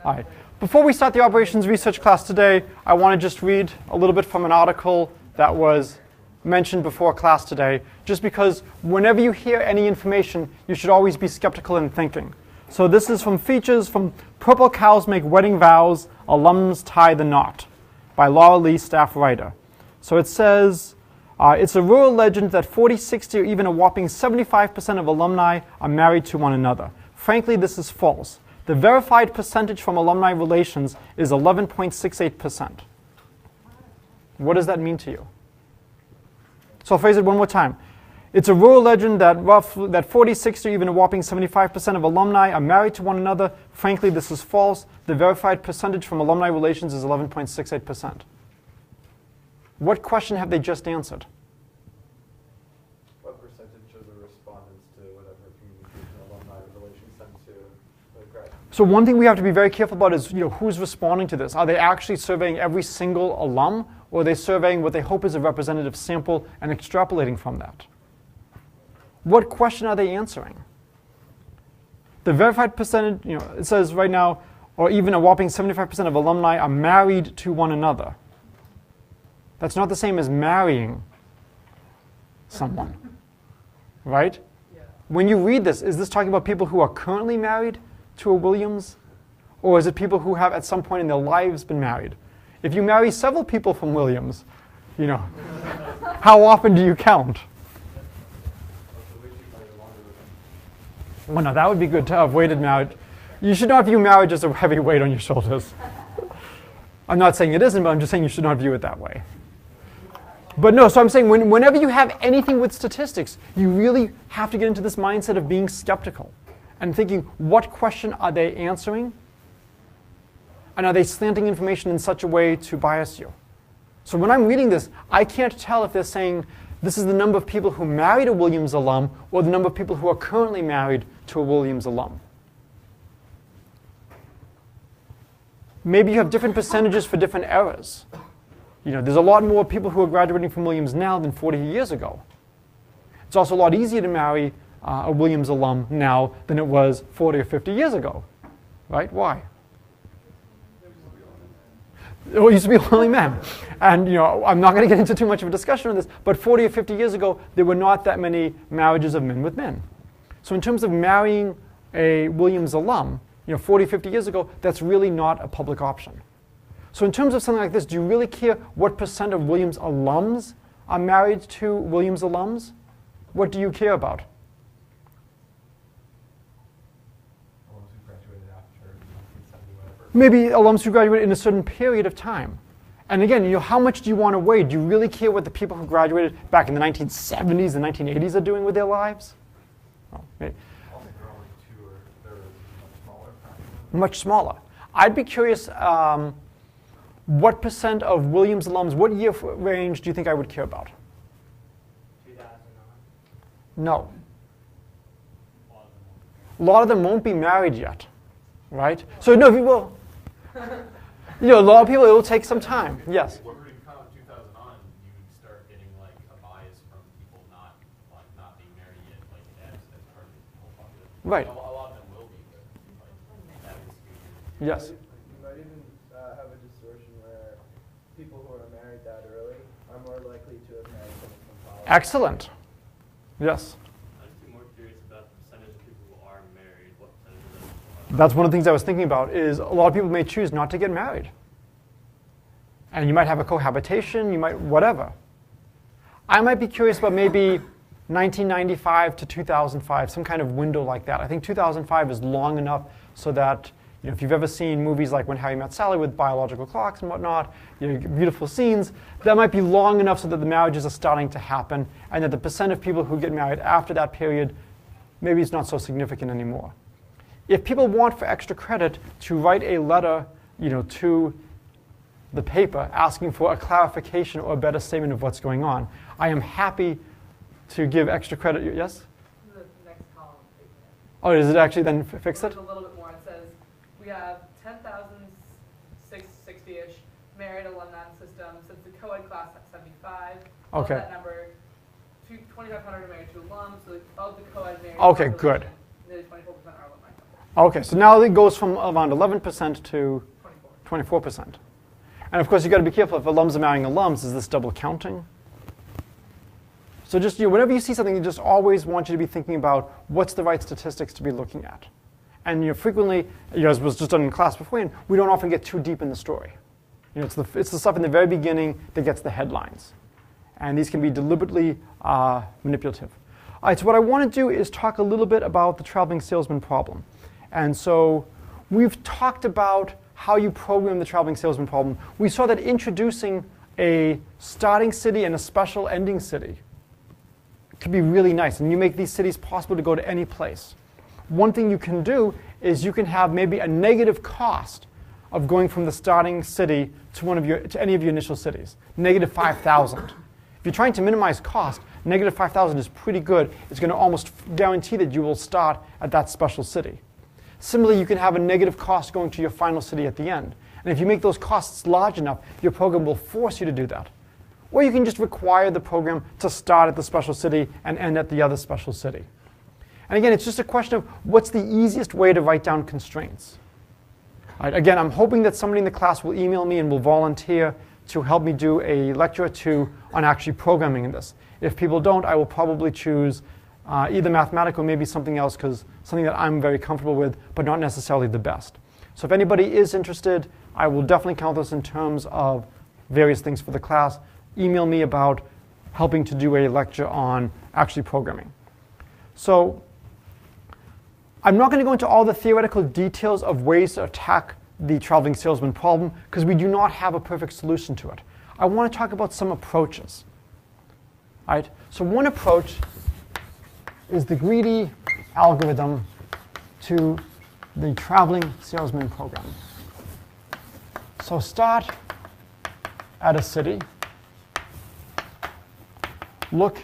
All right. Before we start the operations research class today, I want to just read a little bit from an article that was mentioned before class today, just because whenever you hear any information, you should always be skeptical in thinking. So this is from Features from Purple Cows Make Wedding Vows, Alums Tie the Knot by Laura Lee, staff writer. So it says, it's a rural legend that 40, 60, or even a whopping 75% of alumni are married to one another. Frankly, this is false. The verified percentage from alumni relations is 11.68%. What does that mean to you? So I'll phrase it one more time. It's a rural legend that 40, 60, or even a whopping 75% of alumni are married to one another. Frankly, this is false. The verified percentage from alumni relations is 11.68%. What question have they just answered? What percentage of the respondents to whatever communication alumni relations send to the grad? So one thing we have to be very careful about is, who's responding to this? Are they actually surveying every single alum, or are they surveying what they hope is a representative sample and extrapolating from that? What question are they answering? The verified percentage, it says right now, or even a whopping 75% of alumni are married to one another. That's not the same as marrying someone, right? Yeah. When you read this, is this talking about people who are currently married to a Williams? Or is it people who have at some point in their lives been married? If you marry several people from Williams, how often do you count? Well, no, that would be good to have weighted marriage. You should not view marriage as a heavy weight on your shoulders. I'm not saying it isn't, but I'm just saying you should not view it that way. But no, so I'm saying whenever you have anything with statistics, you really have to get into this mindset of being skeptical and thinking, what question are they answering? And are they slanting information in such a way to bias you? So when I'm reading this, I can't tell if they're saying this is the number of people who married a Williams alum or the number of people who are currently married to a Williams alum. Maybe you have different percentages for different eras. There's a lot more people who are graduating from Williams now than 40 years ago. It's also a lot easier to marry a Williams alum now than it was 40 or 50 years ago, right? Why? It used to be only men. And I'm not going to get into too much of a discussion on this, but 40 or 50 years ago, there were not that many marriages of men with men. So in terms of marrying a Williams alum, 40, 50 years ago, that's really not a public option. So in terms of something like this, do you really care what percent of Williams alums are married to Williams alums? What do you care about? Alums who graduated after 1970, whatever. Maybe alums who graduated in a certain period of time. And again, how much do you want to weigh? Do you really care what the people who graduated back in the 1970s and 1980s are doing with their lives? Well, maybe. I think they're only two, or they're much smaller. Much smaller. I'd be curious, what percent of Williams alums, what year range do you think I would care about? 2009. No. A lot of them won't be married yet, right? So no, people, a lot of people, it will take some time. Yes. If you were to count 2009, you would start getting a bias from people not being married yet, as part of the whole population. Right. A lot of them will be, but that is skewed. Yes. You might even have a distortion where people who are married that early are more likely to have married someone from college. Excellent. Yes. I'm just more curious about the percentage of people who are married. What percentage of them? That's one of the things I was thinking about is a lot of people may choose not to get married. And you might have a cohabitation, you might whatever. I might be curious about maybe 1995 to 2005, some kind of window like that. I think 2005 is long enough so that if you've ever seen movies like When Harry Met Sally with biological clocks and whatnot, beautiful scenes, that might be long enough so that the marriages are starting to happen and that the percent of people who get married after that period maybe is not so significant anymore. If people want for extra credit to write a letter to the paper asking for a clarification or a better statement of what's going on, I am happy to give extra credit. Yes? The next column. Oh, does it actually then fix it? A little bit more. It says we have 10,660-ish married alumni system since the co-ed class at 75. Okay. Of that number, 2,500 are married to alums. So of the co-ed married. Okay, good. Nearly 24% are alumni. Okay, so now it goes from around 11% to 24%. And of course, you've got to be careful if alums are marrying alums, is this double counting? So just whenever you see something, you just always want you to be thinking about what's the right statistics to be looking at. And frequently, as was just done in class beforehand, we don't often get too deep in the story. It's the stuff in the very beginning that gets the headlines. And these can be deliberately manipulative. All right, so what I want to do is talk a little bit about the traveling salesman problem. And so we've talked about how you program the traveling salesman problem. We saw that introducing a starting city and a special ending city could be really nice. And you make these cities possible to go to any place. One thing you can do is you can have maybe a negative cost of going from the starting city to any of your initial cities, negative 5,000. If you're trying to minimize cost, negative 5,000 is pretty good. It's going to almost guarantee that you will start at that special city. Similarly, you can have a negative cost going to your final city at the end. And if you make those costs large enough, your program will force you to do that. Or you can just require the program to start at the special city and end at the other special city. And again, it's just a question of what's the easiest way to write down constraints. All right, again, I'm hoping that somebody in the class will email me and will volunteer to help me do a lecture or two on actually programming in this. If people don't, I will probably choose either mathematical or maybe something else, because something that I'm very comfortable with, but not necessarily the best. So if anybody is interested, I will definitely count this in terms of various things for the class. Email me about helping to do a lecture on actually programming. So I'm not going to go into all the theoretical details of ways to attack the traveling salesman problem, because we do not have a perfect solution to it. I want to talk about some approaches. All right? So one approach is the greedy algorithm to the traveling salesman program. So start at a city, look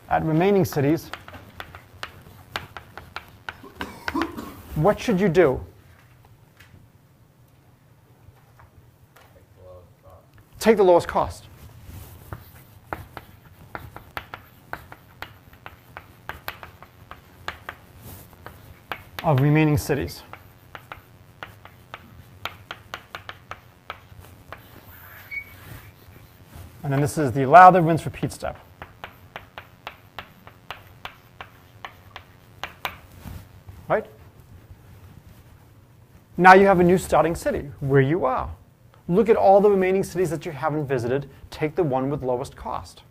at remaining cities. What should you do? Take the lowest cost. Of remaining cities. And then this is the lather, rinse, repeat step. Right? Now you have a new starting city where you are. Look at all the remaining cities that you haven't visited. Take the one with lowest cost.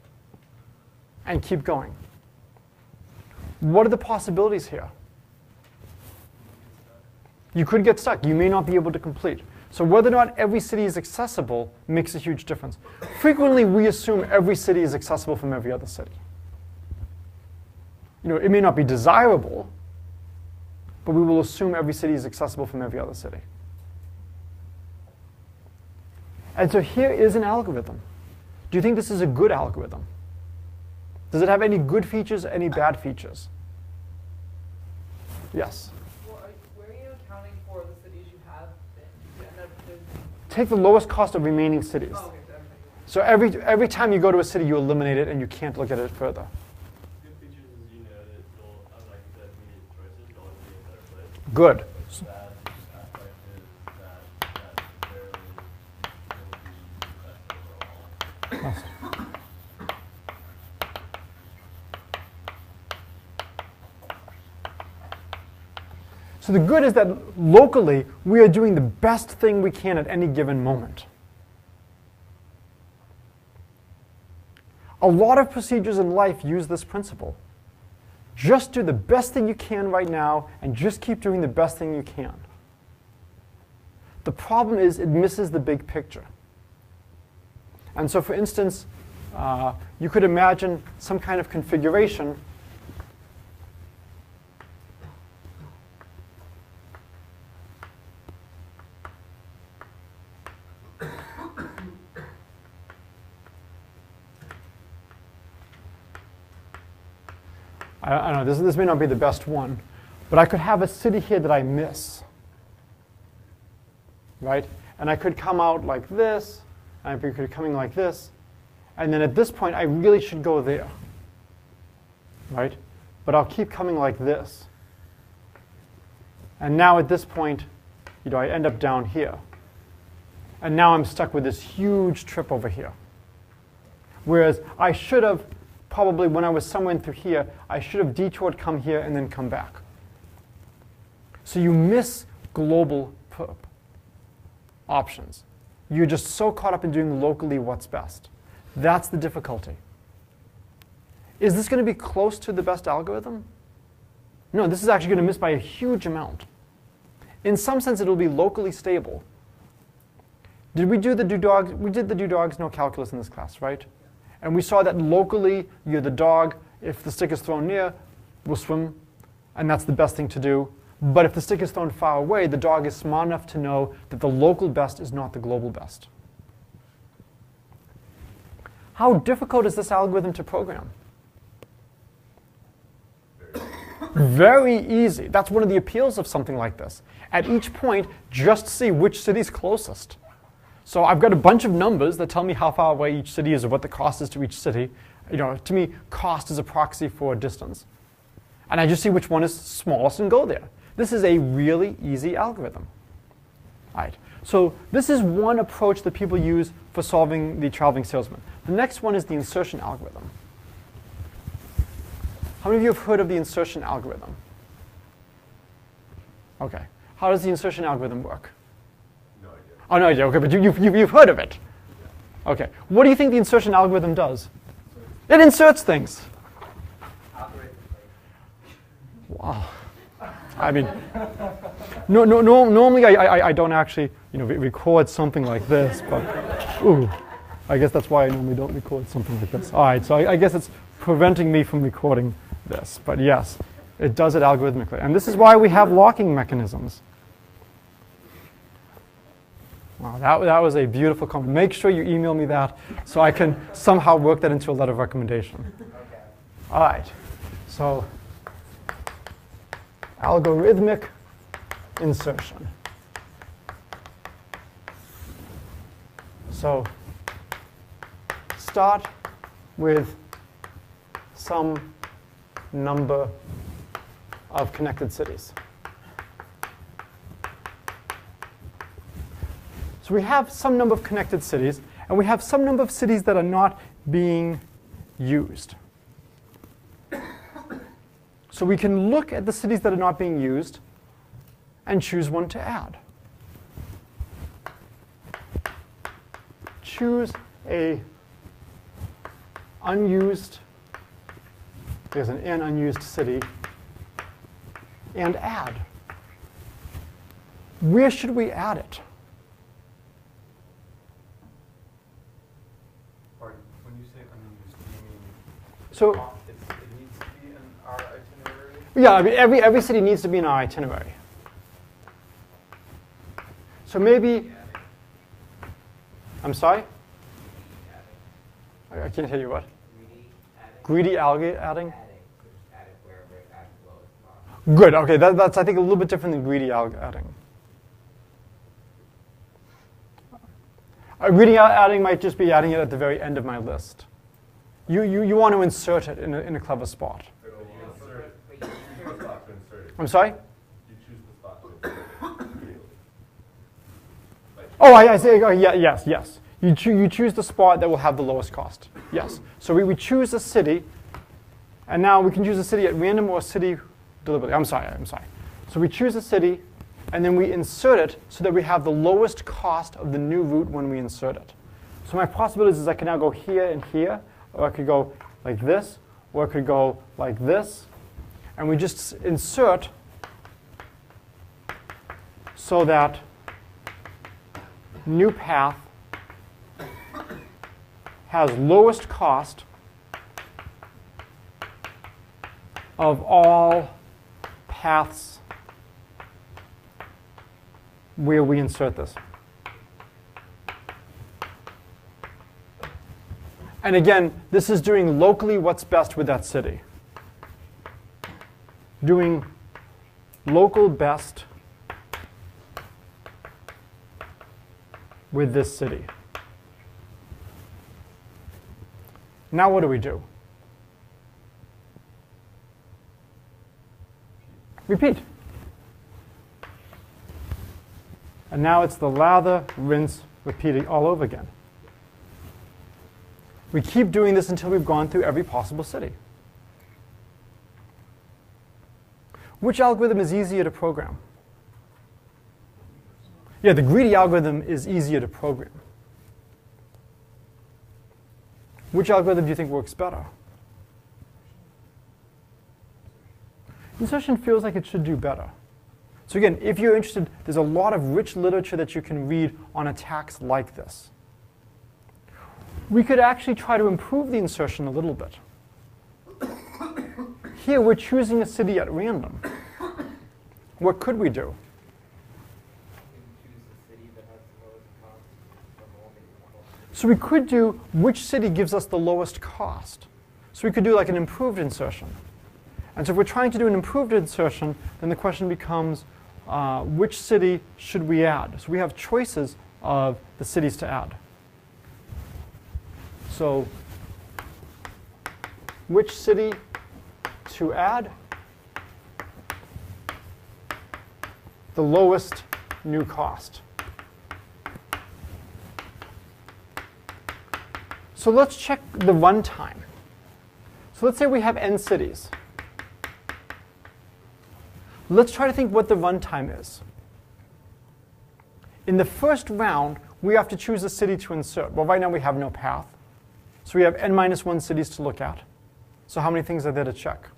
And keep going. What are the possibilities here? You could get stuck. You may not be able to complete. So whether or not every city is accessible makes a huge difference. Frequently, we assume every city is accessible from every other city. It may not be desirable, but we will assume every city is accessible from every other city. And so here is an algorithm. Do you think this is a good algorithm? Does it have any good features, any bad features? Yes? Where are you accounting for the cities you have been? Take the lowest cost of remaining cities. Oh, okay, So every time you go to a city, you eliminate it, and you can't look at it further. Good features is that you'll, unlike the immediate choices, you'll always be in a better place. Good. Bad aspect is that rarely will be best overall. Yes. So the good is that locally, we are doing the best thing we can at any given moment. A lot of procedures in life use this principle. Just do the best thing you can right now, and just keep doing the best thing you can. The problem is it misses the big picture. And so for instance, you could imagine some kind of configuration I don't know, this may not be the best one, but I could have a city here that I miss, right? And I could come out like this, and I could be coming like this, and then at this point, I really should go there, right? But I'll keep coming like this. And now at this point, I end up down here. And now I'm stuck with this huge trip over here. Whereas I should have, probably when I was somewhere in through here, I should have detoured, come here, and then come back. So you miss global options. You're just so caught up in doing locally what's best. That's the difficulty. Is this going to be close to the best algorithm? No, this is actually going to miss by a huge amount. In some sense, it'll be locally stable. Did we do the do dogs? We did the do dogs, no calculus in this class, right? And we saw that locally, you're the dog. If the stick is thrown near, we'll swim. And that's the best thing to do. But if the stick is thrown far away, the dog is smart enough to know that the local best is not the global best. How difficult is this algorithm to program? Very easy. That's one of the appeals of something like this. At each point, just see which city is closest. So I've got a bunch of numbers that tell me how far away each city is or what the cost is to each city. To me, cost is a proxy for distance. And I just see which one is smallest and go there. This is a really easy algorithm. All right. So this is one approach that people use for solving the traveling salesman. The next one is the insertion algorithm. How many of you have heard of the insertion algorithm? OK. How does the insertion algorithm work? No idea. Oh, no idea. OK, but you've heard of it. Yeah. OK. What do you think the insertion algorithm does? It inserts things. Wow. I mean, normally I don't actually record something like this, but ooh, I guess that's why I normally don't record something like this. All right, so I guess it's preventing me from recording this, but yes, it does it algorithmically, and this is why we have locking mechanisms. Wow, that was a beautiful comment. Make sure you email me that so I can somehow work that into a letter of recommendation. Okay. All right, so algorithmic insertion. So start with some number of connected cities. So we have some number of connected cities, and we have some number of cities that are not being used. So we can look at the cities that are not being used and choose one to add. Choose a unused, there's an N unused city, and add. Where should we add it? Pardon, when you say unused, do you mean So, it needs to be in our itinerary? yeah, I mean, every city needs to be in our itinerary. So maybe, I'm sorry? I can't hear you, what? Greedy adding? Good, okay, that's I think a little bit different than greedy adding. Greedy adding might just be adding it at the very end of my list. You want to insert it in a clever spot. You insert it. You choose the spot to insert it. I'm sorry? You choose the spot to insert it. Oh, I say, oh, yeah, yes. You choose the spot that will have the lowest cost. Yes. So we choose a city, and now we can choose a city at random or a city deliberately. I'm sorry. So we choose a city, and then we insert it so that we have the lowest cost of the new route when we insert it. So my possibilities is I can now go here and here, or I could go like this, or I could go like this. And we just insert so that new path has lowest cost of all paths where we insert this. And again, this is doing locally what's best with that city. Doing local best with this city. Now what do we do? Repeat. And now it's the lather, rinse, repeating all over again. We keep doing this until we've gone through every possible city. Which algorithm is easier to program? Yeah, the greedy algorithm is easier to program. Which algorithm do you think works better? Insertion feels like it should do better. So again, if you're interested, there's a lot of rich literature that you can read on attacks like this. We could actually try to improve the insertion a little bit. Here, we're choosing a city at random. What could we do? So we could do which city gives us the lowest cost. So we could do like an improved insertion. And so if we're trying to do an improved insertion, then the question becomes, which city should we add? So we have choices of the cities to add. So which city to add? The lowest new cost. So let's check the runtime. So let's say we have n cities. Let's try to think what the runtime is. In the first round, we have to choose a city to insert. Well, right now we have no path. So we have n-1 cities to look at. So how many things are there to check?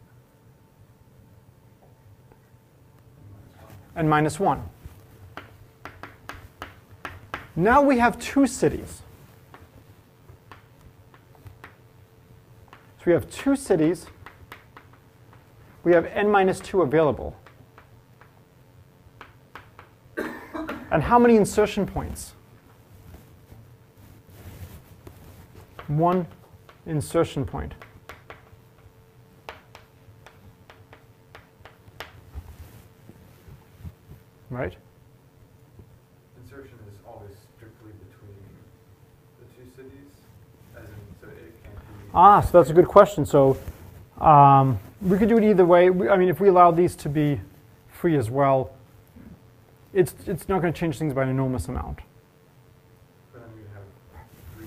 n-1. Now we have 2 cities. So we have 2 cities. We have n-2 available. And how many insertion points? 1 insertion point. Right? Insertion is always strictly between the 2 cities, as in, so it can't be. So that's a good question. So we could do it either way. I mean, if we allow these to be free as well, it's not going to change things by an enormous amount.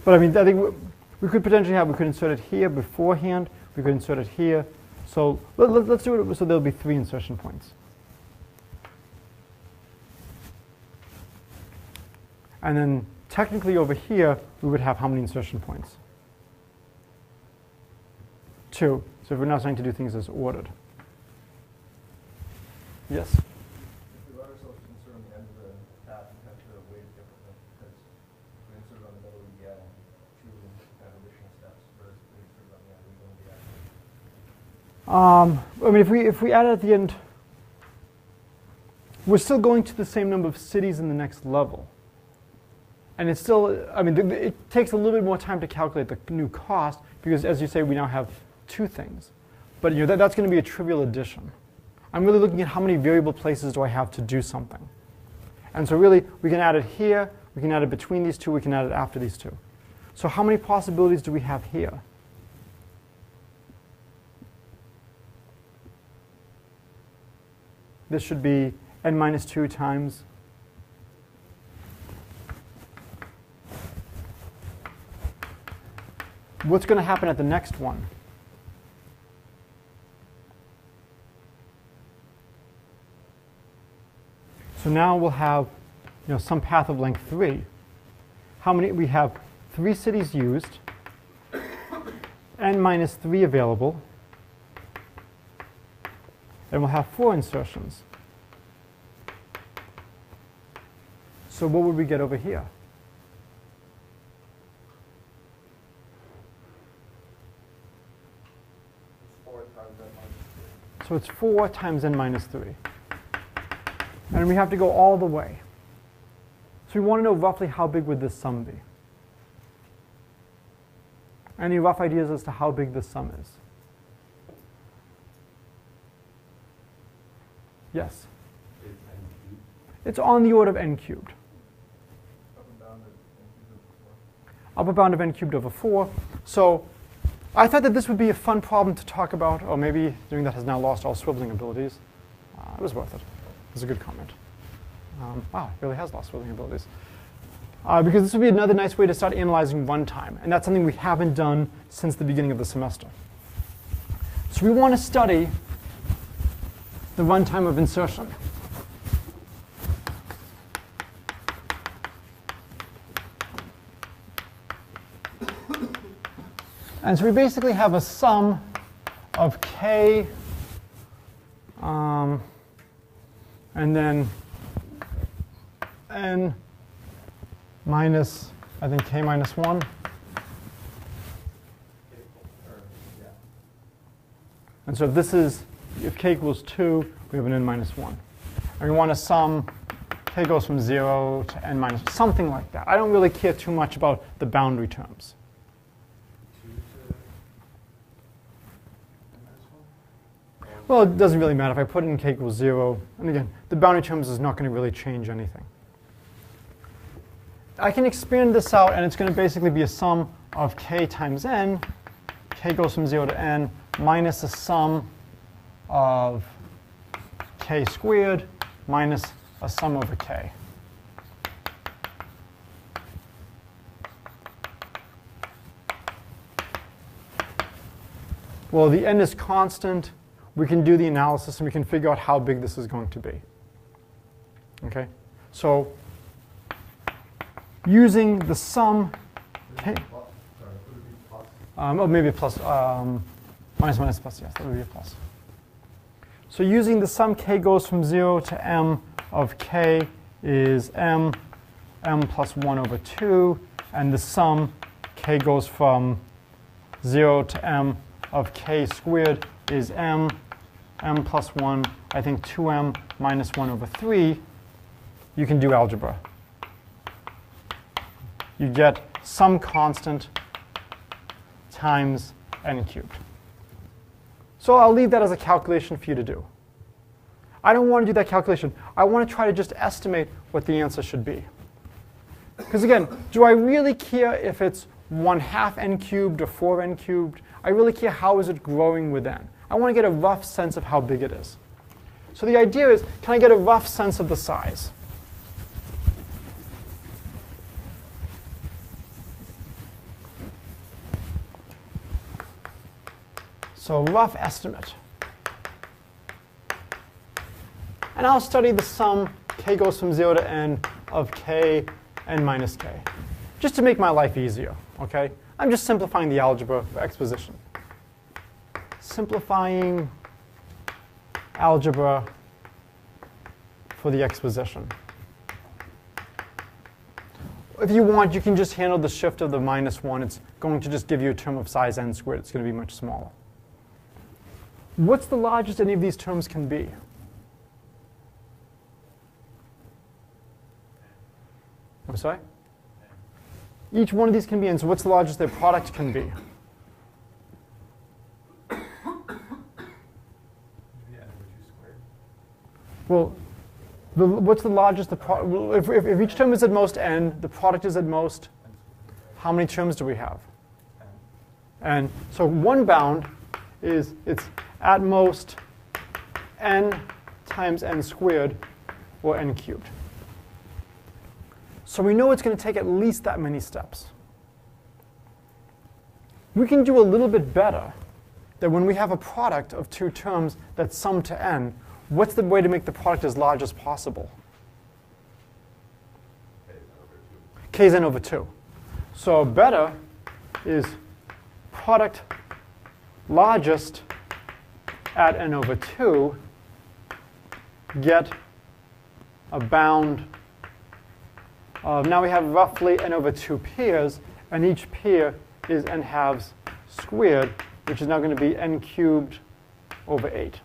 But I mean, I think we could potentially we could insert it here beforehand. We could insert it here. So let's do it so there'll be 3 insertion points. And then technically over here, we would have how many insertion points? 2. So if we're now starting to do things as ordered. Yes? If we let ourselves insert on the end of the path, we have to wait differently because if we insert on the middle, we get 2 kind of additional steps, whereas if we insert on the end, we don't get I mean, if we add it at the end, we're still going to the same number of cities in the next level. And it's still, I mean, it takes a little bit more time to calculate the new cost because, as you say, we now have 2 things. But you know, that's going to be a trivial addition. I'm really looking at how many variable places do I have to do something. And so really, we can add it here, we can add it between these 2, we can add it after these 2. So how many possibilities do we have here? This should be n-2 times what's going to happen at the next one? So now we'll have some path of length 3. How many? We have 3 cities used, n-3 available, and we'll have 4 insertions. So what would we get over here? So it's 4 times n-3. And we have to go all the way. So we want to know roughly how big would this sum be. Any rough ideas as to how big this sum is? Yes? It's on the order of n cubed. Upper bound of n cubed over 4. So I thought that this would be a fun problem to talk about, or maybe doing that has now lost all swiveling abilities. It was worth it. It was a good comment. Wow, it really has lost withering abilities. Because this would be another nice way to start analyzing runtime. And that's something we haven't done since the beginning of the semester. So we want to study the runtime of insertion. And so we basically have a sum of k, and then n minus, I think, k minus 1. And so if this is, if k equals 2, we have an n minus 1. And we want to sum, k goes from 0 to n minus, something like that. I don't really care too much about the boundary terms. Well, it doesn't really matter. If I put in k equals 0, and again, the boundary terms is not going to really change anything. I can expand this out, and it's going to basically be a sum of k times n. K goes from 0 to n minus a sum of k squared minus a sum over k. Well, the n is constant. We can do the analysis, and we can figure out how big this is going to be. Okay? So using the sum, oh, maybe a plus, minus minus plus, yes, that would be a plus. So using the sum k goes from 0 to m of k is m plus 1 over 2, and the sum k goes from 0 to m of k squared is m plus 1, I think 2m minus 1 over 3. You can do algebra. You get some constant times n cubed. So I'll leave that as a calculation for you to do. I don't want to do that calculation. I want to try to just estimate what the answer should be. Because again, do I really care if it's 1/2 n cubed or 4n cubed? I really care how is it growing with n. I want to get a rough sense of how big it is. So the idea is, can I get a rough sense of the size? So rough estimate. And I'll study the sum k goes from 0 to n of k n minus k. Just to make my life easier, okay? I'm just simplifying the algebra for exposition. Simplifying algebra for the exposition. If you want, you can just handle the shift of the minus 1. It's going to just give you a term of size n squared. It's going to be much smaller. What's the largest any of these terms can be? I'm sorry? Each one of these can be n. So what's the largest their product can be? Well, what's the largest the product? If each term is at most n, the product is at most, how many terms do we have? And so one bound is it's at most n times n squared, or n cubed. So we know it's going to take at least that many steps. We can do a little bit better that when we have a product of two terms that sum to n, what's the way to make the product as large as possible? K is n over 2. So better is product largest at n over 2 get a bound of, now we have roughly n over 2 pairs, and each pair is n halves squared, which is now going to be n cubed over 8.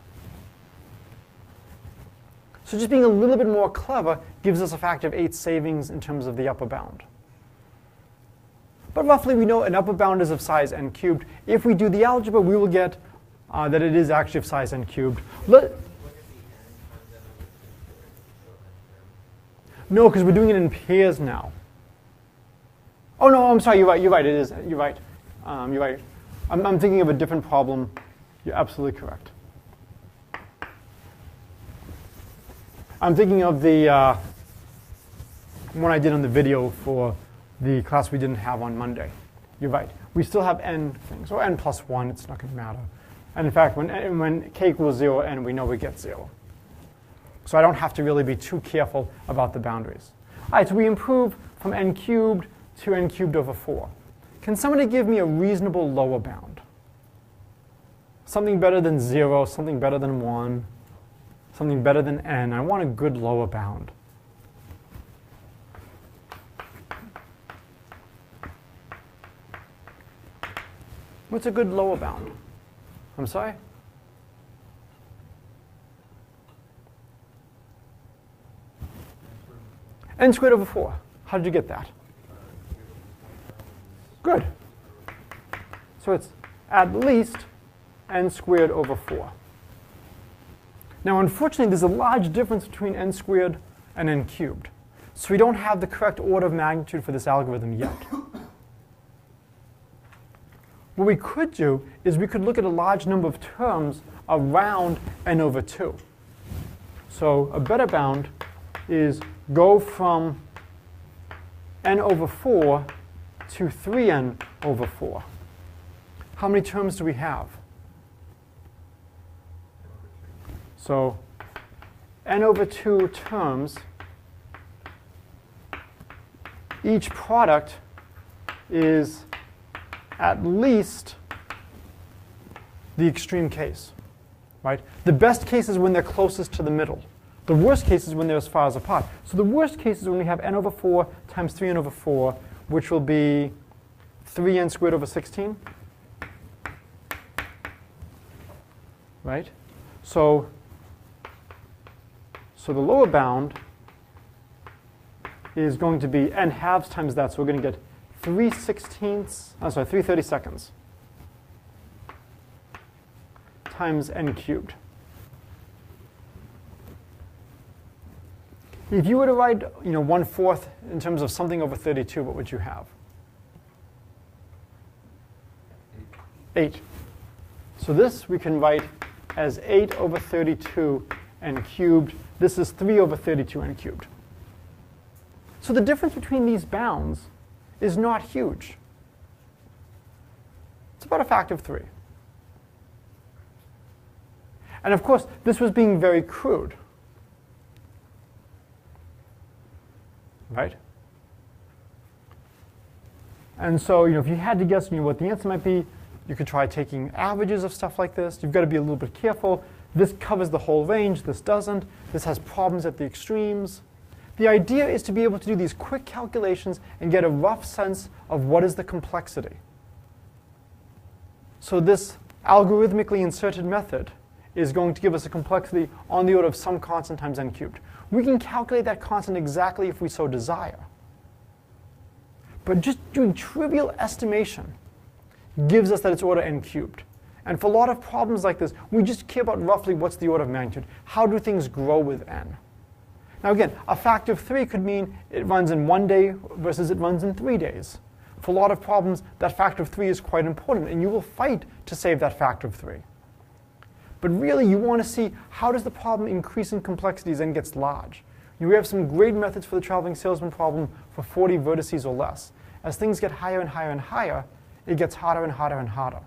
So just being a little bit more clever gives us a factor of 8 savings in terms of the upper bound. But roughly we know an upper bound is of size n cubed. If we do the algebra, we will get that it is actually of size n cubed. No, because we're doing it in pairs now. Oh no, I'm sorry, you're right, it is, you're right. You're right. I'm thinking of a different problem. You're absolutely correct. I'm thinking of the one I did on the video for the class we didn't have on Monday. You're right. We still have n things, or n plus 1. It's not going to matter. And in fact, when k equals 0, n, we know we get 0. So I don't have to really be too careful about the boundaries. All right, so we improve from n cubed to n cubed over 4. Can somebody give me a reasonable lower bound? Something better than 0, something better than 1, something better than n. I want a good lower bound. What's a good lower bound? I'm sorry? N squared over 4. How did you get that? Good. So it's at least n squared over 4. Now, unfortunately, there's a large difference between n squared and n cubed. So we don't have the correct order of magnitude for this algorithm yet. What we could do is we could look at a large number of terms around n over 2. So a better bound is go from n over 4 to 3n over 4. How many terms do we have? So n over 2 terms, each product is at least the extreme case, right? The best case is when they're closest to the middle. The worst case is when they're as far as apart. So the worst case is when we have n over 4 times 3n over 4, which will be 3n squared over 16, right? So the lower bound is going to be n halves times that, so we're going to get 3/32 times n cubed. If you were to write 1/4 in terms of something over 32, what would you have? 8. So this we can write as 8 over 32 n cubed. This is 3 over 32 n cubed. So the difference between these bounds is not huge. It's about a factor of 3. And of course, this was being very crude, right? And so, if you had to guess what the answer might be, you could try taking averages of stuff like this. You've got to be a little bit careful. This covers the whole range. This doesn't. This has problems at the extremes. The idea is to be able to do these quick calculations and get a rough sense of what is the complexity. So this algorithmically inserted method is going to give us a complexity on the order of some constant times n cubed. We can calculate that constant exactly if we so desire. But just doing trivial estimation gives us that it's order n cubed. And for a lot of problems like this, we just care about roughly what's the order of magnitude. How do things grow with n? Now again, a factor of 3 could mean it runs in 1 day versus it runs in 3 days. For a lot of problems, that factor of 3 is quite important, and you will fight to save that factor of 3. But really, you want to see how does the problem increase in complexity as n gets large. We have some great methods for the traveling salesman problem for 40 vertices or less. As things get higher and higher and higher, it gets harder and harder and harder.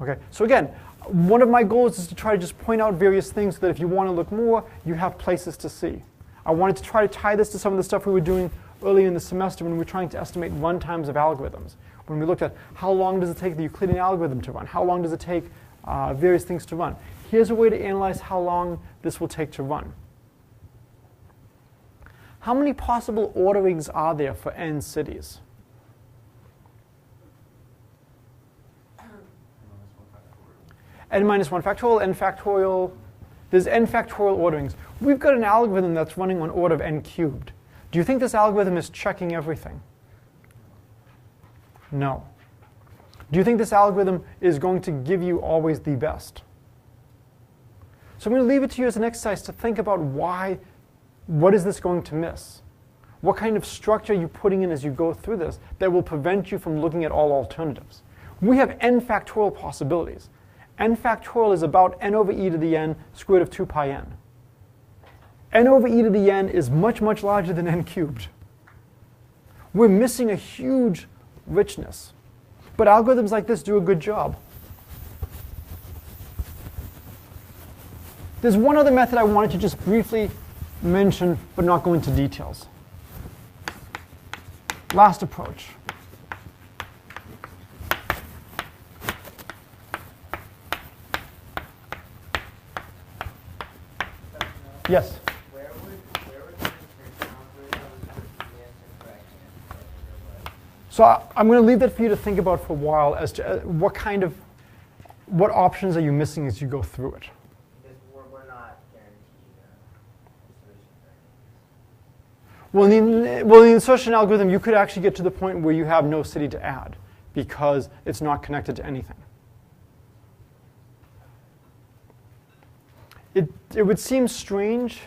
Okay, so again, one of my goals is to try to just point out various things so that if you want to look more, you have places to see. I wanted to try to tie this to some of the stuff we were doing early in the semester when we were trying to estimate run times of algorithms. When we looked at how long does it take the Euclidean algorithm to run, how long does it take various things to run. Here's a way to analyze how long this will take to run. How many possible orderings are there for n cities? N minus 1 factorial, n factorial. There's n factorial orderings. We've got an algorithm that's running on order of n cubed. Do you think this algorithm is checking everything? No. Do you think this algorithm is going to give you always the best? So I'm going to leave it to you as an exercise to think about what is this going to miss? What kind of structure are you putting in as you go through this that will prevent you from looking at all alternatives? We have n factorial possibilities. N factorial is about n over e to the n squared of 2 pi n. n over e to the n is much, much larger than n cubed. We're missing a huge richness. But algorithms like this do a good job. There's one other method I wanted to just briefly mention, but not go into details. Last approach. Yes? Where would the insertion algorithm put the answer correct? So I'm going to leave that for you to think about for a while as to what options are you missing as you go through it. Because we're not guaranteed insertion correctness. Well, in the insertion algorithm, you could actually get to the point where you have no city to add because it's not connected to anything. It would seem strange.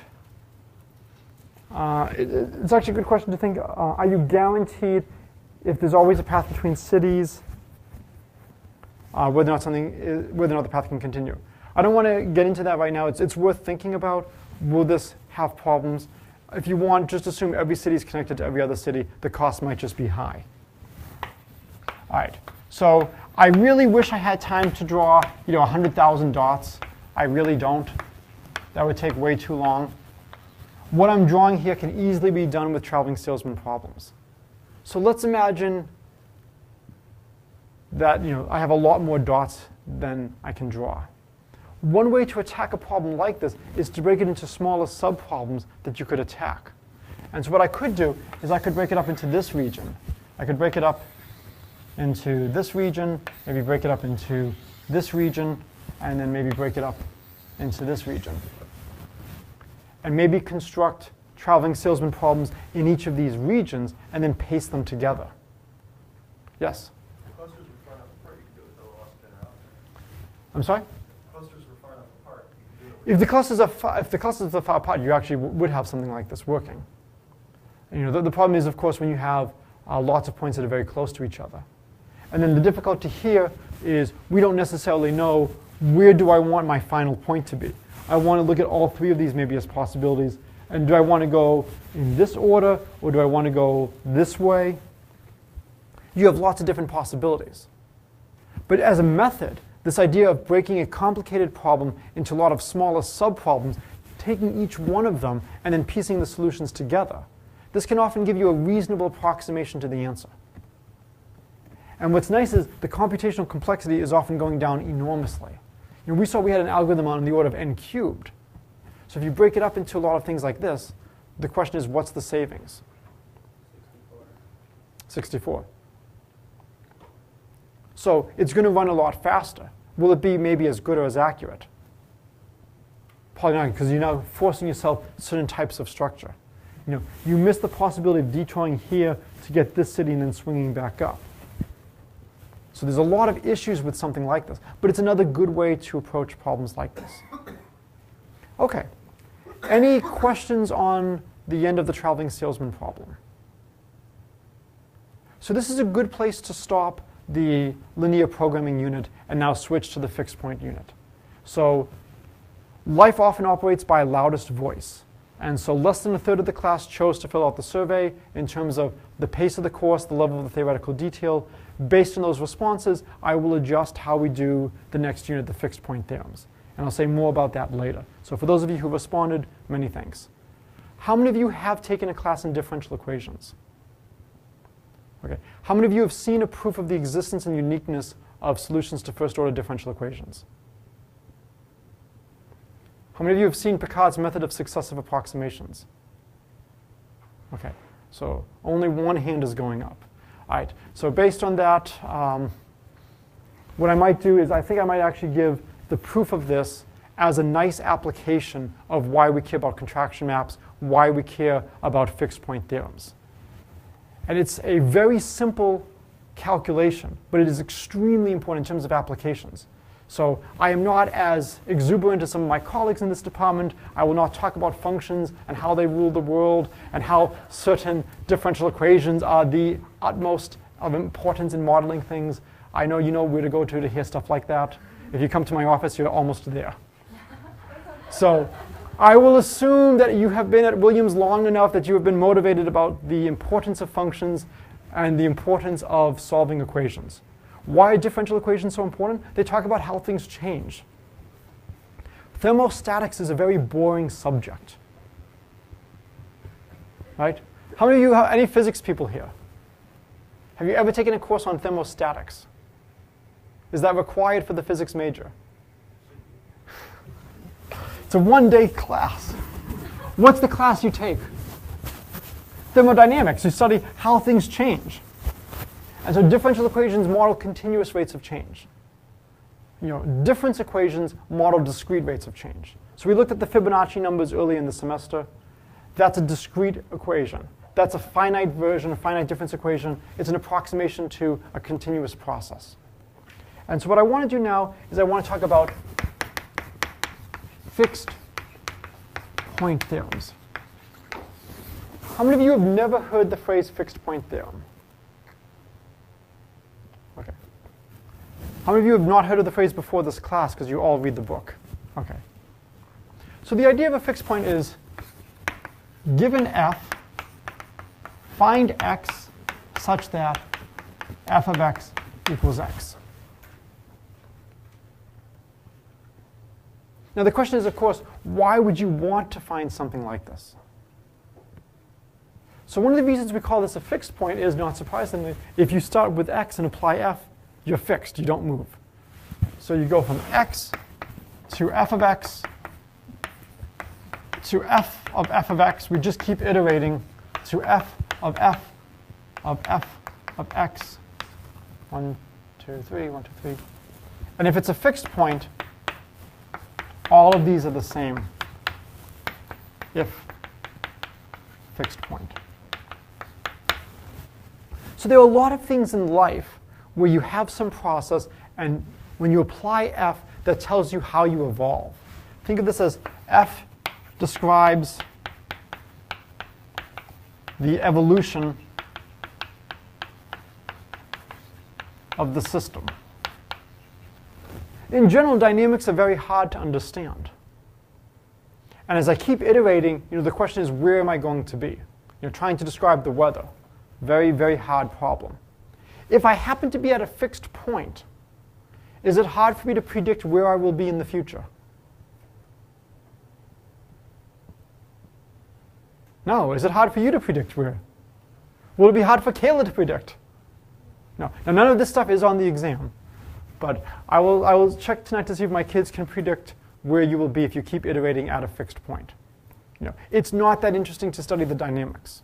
It's actually a good question to think. Are you guaranteed if there's always a path between cities, whether or not the path can continue? I don't want to get into that right now. It's worth thinking about. Will this have problems? If you want, just assume every city is connected to every other city. The cost might just be high. All right. So I really wish I had time to draw 100,000 dots. I really don't. That would take way too long. What I'm drawing here can easily be done with traveling salesman problems. So let's imagine that I have a lot more dots than I can draw. One way to attack a problem like this is to break it into smaller subproblems that you could attack. And so what I could do is I could break it up into this region. I could break it up into this region, maybe break it up into this region, and then maybe break it up into this region. And maybe construct traveling salesman problems in each of these regions and then paste them together. Yes? Clusters were far enough apart, you could do it with a lot thinner out. I'm sorry? Clusters were far enough apart, you could do it with If the clusters are far apart, you actually would have something like this working. And, the problem is, of course, when you have lots of points that are very close to each other. And then the difficulty here is we don't necessarily know where do I want my final point to be. I want to look at all three of these maybe as possibilities. And do I want to go in this order, or do I want to go this way? You have lots of different possibilities. But as a method, this idea of breaking a complicated problem into a lot of smaller subproblems, taking each one of them and then piecing the solutions together, this can often give you a reasonable approximation to the answer. And what's nice is the computational complexity is often going down enormously. We saw we had an algorithm on the order of n cubed. So if you break it up into a lot of things like this, the question is, what's the savings? 64. So it's going to run a lot faster. Will it be maybe as good or as accurate? Probably not, because you're now forcing yourself certain types of structure. You miss the possibility of detouring here to get this city and then swinging back up. So there's a lot of issues with something like this, but it's another good way to approach problems like this. Okay. Any questions on the end of the traveling salesman problem? So this is a good place to stop the linear programming unit and now switch to the fixed point unit. So life often operates by loudest voice. And so less than a third of the class chose to fill out the survey in terms of the pace of the course, the level of the theoretical detail. Based on those responses, I will adjust how we do the next unit, the fixed point theorems. And I'll say more about that later. So for those of you who responded, many thanks. How many of you have taken a class in differential equations? Okay. How many of you have seen a proof of the existence and uniqueness of solutions to first order differential equations? How many of you have seen Picard's method of successive approximations? Okay, so only one hand is going up. All right, so based on that, what I might do is I think I might actually give the proof of this as a nice application of why we care about contraction maps, why we care about fixed point theorems. And it's a very simple calculation, but it is extremely important in terms of applications. So I am not as exuberant as some of my colleagues in this department. I will not talk about functions and how they rule the world and how certain differential equations are the utmost of importance in modeling things. I know you know where to go to hear stuff like that. If you come to my office, you're almost there. So I will assume that you have been at Williams long enough that you have been motivated about the importance of functions and the importance of solving equations. Why are differential equations so important? They talk about how things change. Thermostatics is a very boring subject. Right? How many of you have any physics people here? Have you ever taken a course on thermostatics? Is that required for the physics major? It's a one-day class. What's the class you take? Thermodynamics. You study how things change. And so differential equations model continuous rates of change. Difference equations model discrete rates of change. So we looked at the Fibonacci numbers early in the semester. That's a discrete equation. That's a finite version, a finite difference equation. It's an approximation to a continuous process. And so what I want to do now is I want to talk about fixed point theorems. How many of you have never heard the phrase fixed point theorem? Okay. How many of you have not heard of the phrase before this class because you all read the book? Okay. So the idea of a fixed point is, given f, find x such that f of x equals x. Now the question is, of course, why would you want to find something like this? So one of the reasons we call this a fixed point is, not surprisingly, if you start with x and apply f, you're fixed, you don't move. So you go from x to f of x to f of x. We just keep iterating to f of x. 1, 2, 3, 1, 2, 3. And if it's a fixed point, all of these are the same if fixed point. So there are a lot of things in life where you have some process, and when you apply f, that tells you how you evolve. Think of this as f describes the evolution of the system. In general, dynamics are very hard to understand. And as I keep iterating, the question is, where am I going to be? Trying to describe the weather. Very, very hard problem. If I happen to be at a fixed point, is it hard for me to predict where I will be in the future? No. Is it hard for you to predict where? Will it be hard for Kayla to predict? No. Now, none of this stuff is on the exam. But I will check tonight to see if my kids can predict where you will be if you keep iterating at a fixed point. It's not that interesting to study the dynamics.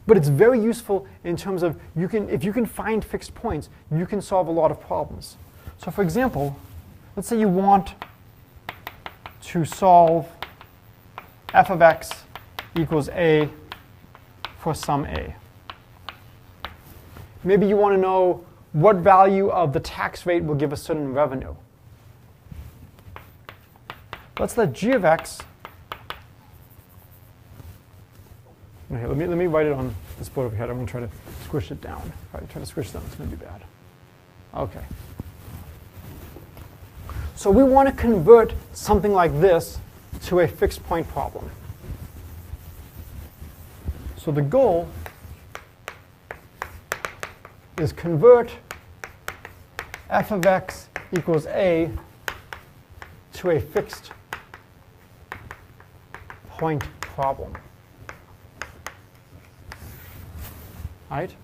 But it's very useful in terms of, if you can find fixed points, you can solve a lot of problems. So for example, let's say you want to solve f of x equals a for some a. Maybe you want to know what value of the tax rate will give a certain revenue. Let's let g of x. Okay, let me write it on this board over here. I'm going to try to squish it down. If I try to squish it down, it's going to be bad. Okay. So we want to convert something like this to a fixed point problem. So the goal is convert f of x equals a to a fixed point problem. Right?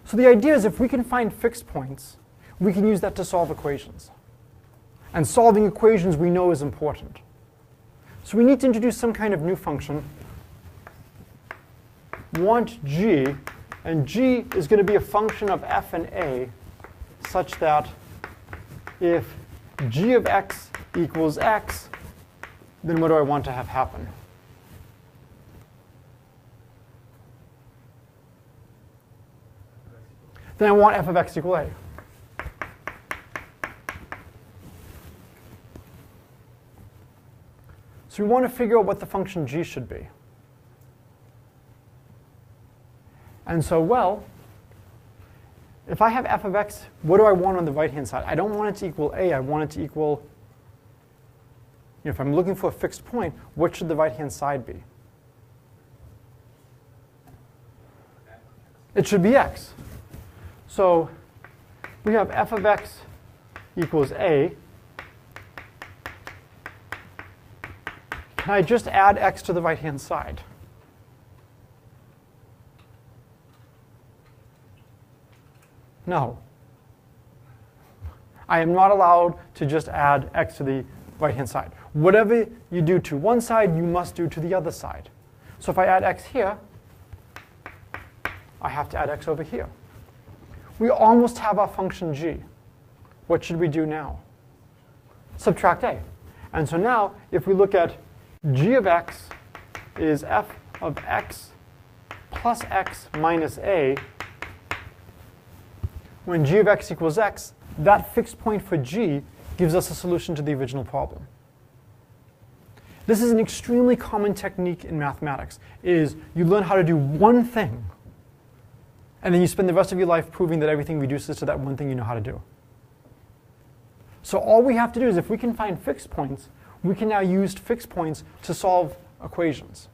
So the idea is, if we can find fixed points, we can use that to solve equations. And solving equations we know is important. So we need to introduce some kind of new function. Want g, and g is going to be a function of f and a such that if g of x equals x, then what do I want to have happen? Then I want f of x equal a. So we want to figure out what the function g should be. And so, well, if I have f of x, what do I want on the right-hand side? I don't want it to equal a. I want it to equal If I'm looking for a fixed point, what should the right-hand side be? It should be x. So we have f of x equals a. Can I just add x to the right-hand side? No. I am not allowed to just add x to the right-hand side. Whatever you do to one side, you must do to the other side. So if I add x here, I have to add x over here. We almost have our function g. What should we do now? Subtract a. And so now, if we look at g of x is f of x plus x minus a, when g of x equals x, that fixed point for g gives us a solution to the original problem. This is an extremely common technique in mathematics, is you learn how to do one thing, and then you spend the rest of your life proving that everything reduces to that one thing you know how to do. So all we have to do is, if we can find fixed points, we can now use fixed points to solve equations.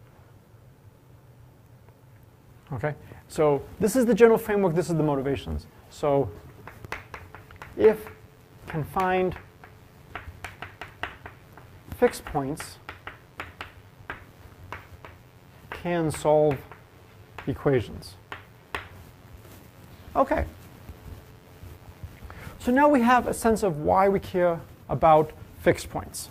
Okay? So this is the general framework, this is the motivations. So if can find fixed points, can solve equations. Okay. So now we have a sense of why we care about fixed points.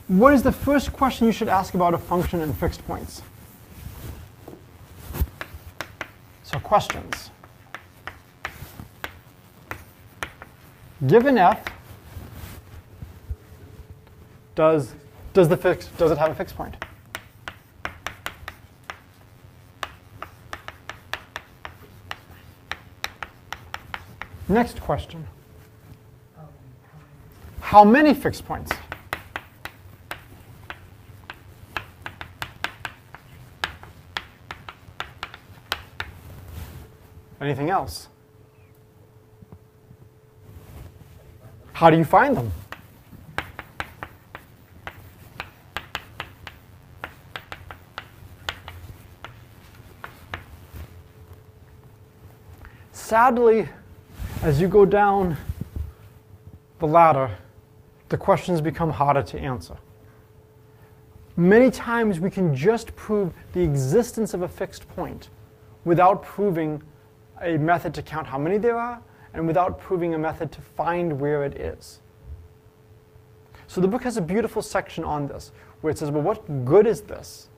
What is the first question you should ask about a function and fixed points? So questions. Given f, does it have a fixed point? Next question. How many fixed points? Anything else? How do you find them? Sadly, as you go down the ladder, the questions become harder to answer. Many times we can just prove the existence of a fixed point without proving a method to count how many there are, and without proving a method to find where it is. So the book has a beautiful section on this, where it says, well, what good is this?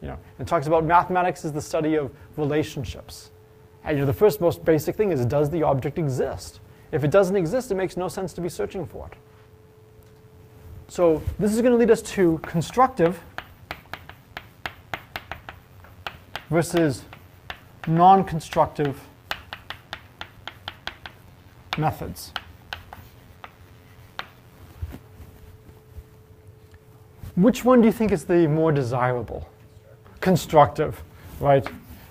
It talks about mathematics as the study of relationships. And the first most basic thing is, does the object exist? If it doesn't exist, it makes no sense to be searching for it. So this is going to lead us to constructive versus non-constructive methods. Which one do you think is the more desirable? Constructive, right?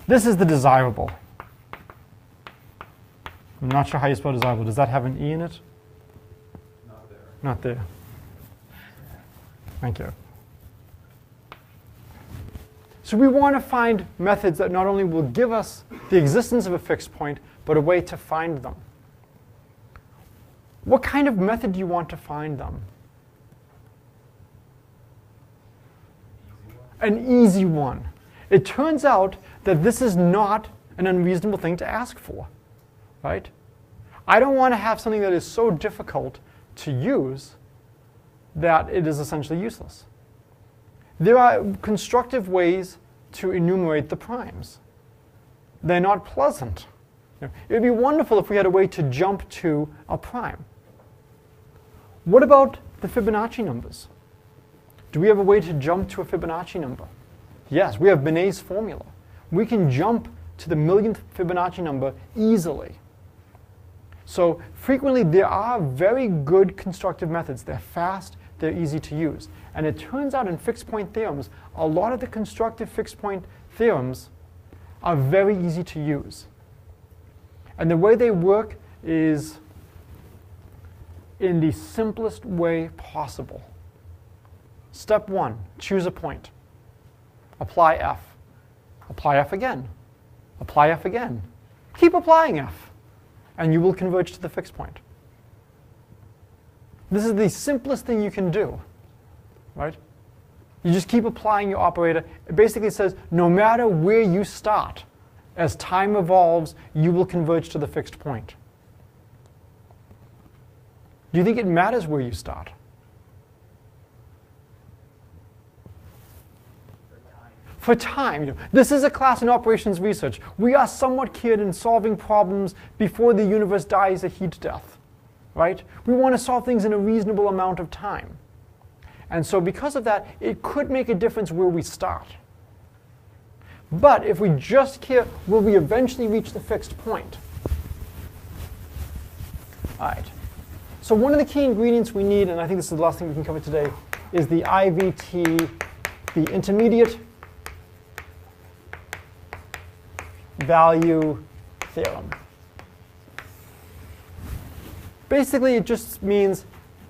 This is the desirable. I'm not sure how you spell desirable. Does that have an E in it? Not there. Not there. Thank you. So we want to find methods that not only will give us the existence of a fixed point, but a way to find them. What kind of method do you want to find them? An easy one. It turns out that this is not an unreasonable thing to ask for, right? I don't want to have something that is so difficult to use that it is essentially useless. There are constructive ways to enumerate the primes. They're not pleasant. It would be wonderful if we had a way to jump to a prime. What about the Fibonacci numbers? Do we have a way to jump to a Fibonacci number? Yes, we have Binet's formula. We can jump to the millionth Fibonacci number easily. So frequently there are very good constructive methods. They're fast, they're easy to use. And it turns out in fixed point theorems, a lot of the constructive fixed point theorems are very easy to use. And the way they work is in the simplest way possible. Step 1, choose a point. Apply f. Apply f again. Apply f again. Keep applying f, and you will converge to the fixed point. This is the simplest thing you can do, right? You just keep applying your operator. It basically says no matter where you start, as time evolves, you will converge to the fixed point. Do you think it matters where you start? For time. This is a class in operations research. We are somewhat keen in solving problems before the universe dies a heat death, right? We want to solve things in a reasonable amount of time. And so because of that, it could make a difference where we start. But if we just care, will we eventually reach the fixed point? All right. So one of the key ingredients we need, and I think this is the last thing we can cover today, is the IVT, the intermediate value theorem. Basically, it just means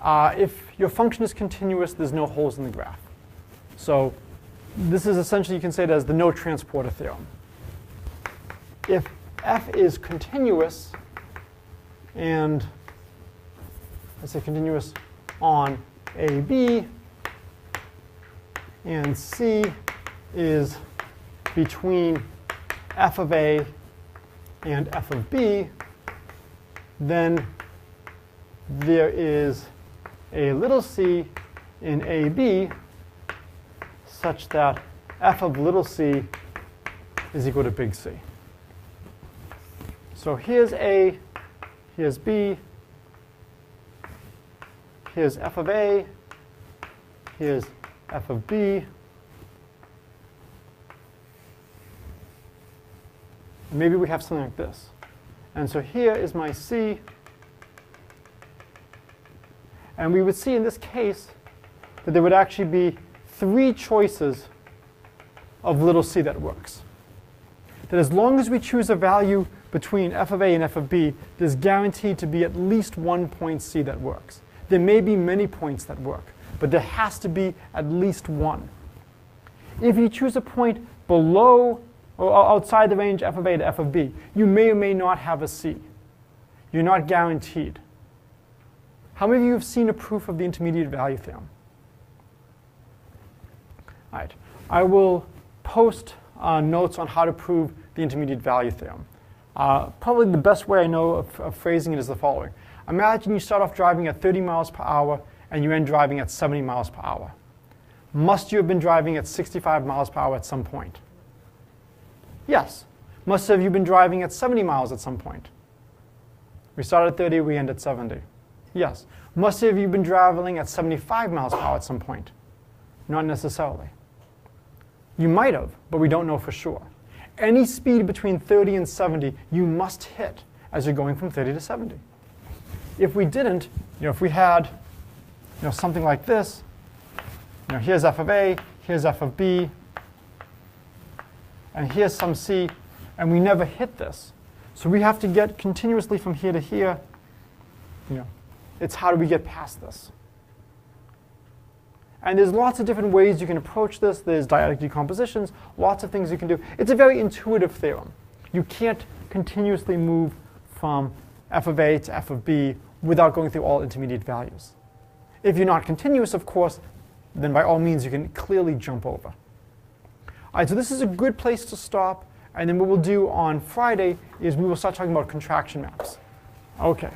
if your function is continuous, there's no holes in the graph. So this is essentially, you can say it as the no transporter theorem. If f is continuous, and let's say continuous on AB, and C is between f of A and f of B, then there is a little c in AB such that f of little c is equal to big C. So here's A, here's B, here's f of A, here's f of B. Maybe we have something like this. And so here is my C. And we would see in this case that there would actually be 3 choices of little c that works. That as long as we choose a value between f of A and f of B, there's guaranteed to be at least one point C that works. There may be many points that work, but there has to be at least one. If you choose a point below or outside the range f of A to f of B, you may or may not have a C. You're not guaranteed. How many of you have seen a proof of the intermediate value theorem? All right. I will post notes on how to prove the intermediate value theorem. Probably the best way I know of phrasing it is the following. Imagine you start off driving at 30 miles per hour and you end driving at 70 miles per hour. Must you have been driving at 65 miles per hour at some point? Yes. Must have you been driving at 70 miles at some point? We start at 30, we end at 70. Yes. Must have you been traveling at 75 miles per hour at some point? Not necessarily. You might have, but we don't know for sure. Any speed between 30 and 70, you must hit as you're going from 30 to 70. If we didn't, if we had something like this, here's f of A, here's f of B, and here's some C, and we never hit this. So we have to get continuously from here to here. It's how do we get past this? And there's lots of different ways you can approach this. There's dyadic decompositions, lots of things you can do. It's a very intuitive theorem. You can't continuously move from f of A to f of B without going through all intermediate values. If you're not continuous, of course, then by all means you can clearly jump over. All right, so this is a good place to stop. And then what we'll do on Friday is we will start talking about contraction maps. Okay.